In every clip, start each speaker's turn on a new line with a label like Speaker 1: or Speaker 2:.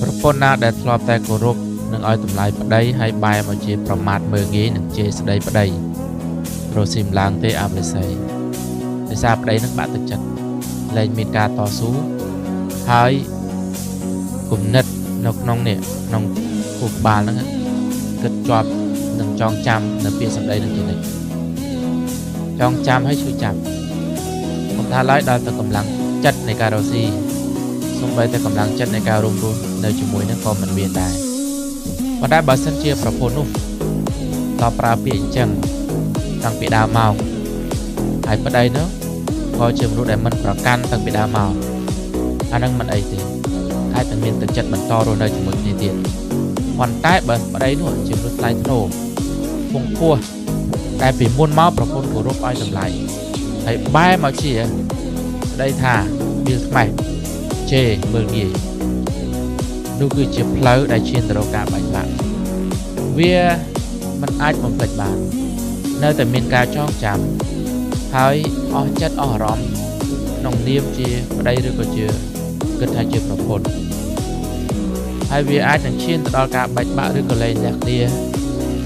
Speaker 1: ប្រពន្ធណាដែលធ្លាប់តែគោរពនឹងឲ្យតម្លៃប្តីហើយបែរមកជាប្រមាថមើលងាយនឹងជេរស្ដីប្តីរស់ស៊ីមឡើងទេអមេសីដោយសារប្តីនឹងបាក់ទឹកចិត្តលែងមានការតស៊ូហើយគំនិតនៅក្នុងនេះក្នុងគូក្បាលហ្នឹងគិតជាប់នឹងចងចាំនៅពាក្យសម្ដីនឹងជានិច្ចចងចាំហើយឈឺចាប់ខ្ញុំថាឡើយដល់ទៅកម្លាំងចិត្តនៃការរស់ស៊ីសូម្បីតែកម្លាំងចិត្តនៃការរួមរស់នៅជាមួយនឹងក៏មិនមានដែរប៉ុន្តែបើសិនជាប្រពន្ធនោះតបប្រើពាក្យអញ្ចឹងតាំងពីដើមមកហើយប្តីនោះក៏ជាមនុស្សដែលមិនប្រកាន់តាំងពីដើមមកអានឹងមិនអីទេអាចនឹងមានទឹកចិត្តបន្តរស់នៅជាមួយគ្នាទៀតប៉ុន្តែបើប្តីនោះជាមនុស្សថ្លៃថ្នូរពងពោះតែពីមុនមកប្រពន្ធគោរពឲ្យតម្លៃហើយបែរមកជាប្តីថាបៀលខ្មេះជេរមើលងាយនោះគឺជាផ្លូវដែលឈានទៅរកការបែកបាក់វាមិនអាចបំភ្លេចបាននៅតែមានការចងចាំហើយអស់ចិត្តអស់អារម្មណ៍ក្នុងនាមជាប្តីឬក៏ជាគិតថាជាប្រពន្ធហើយវាអាចនឹងឈានទៅដល់ការបែកបាក់ឬក៏លែងលះគ្នា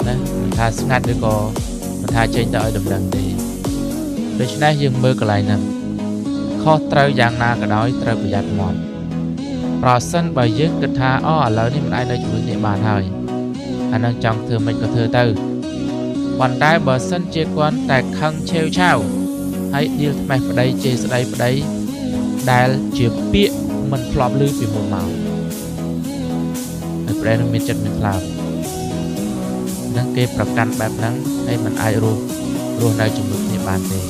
Speaker 1: ណាមិនថាស្ងាត់ឬក៏មិនថាចេញទៅឲ្យដំណឹងទេដូច្នេះយើងមើលកន្លែងហ្នឹងខុសត្រូវយ៉ាងណាក៏ដោយត្រូវប្រយ័ត្នមាត់ប្រសិនបើយើងគិតថាឥឡូវនេះមិនអាចនៅជាមួយគ្នាបានហើយអានឹងចង់ធ្វើមិនក៏ធ្វើទៅប៉ុន្តែបើសិនជាគាត់តែខឹងឆេវឆាវហើយដៀលថ្មេះប្តីជេរស្ដីប្តីដែលជាពាក្យមិនធ្លាប់ឮពីមុនមកហើយប្តីនឹងមានចិត្តមានថ្លើមនឹងគេប្រកាន់បែបហ្នឹងហើយមិនអាចរស់នៅជាមួយគ្នាបានទេ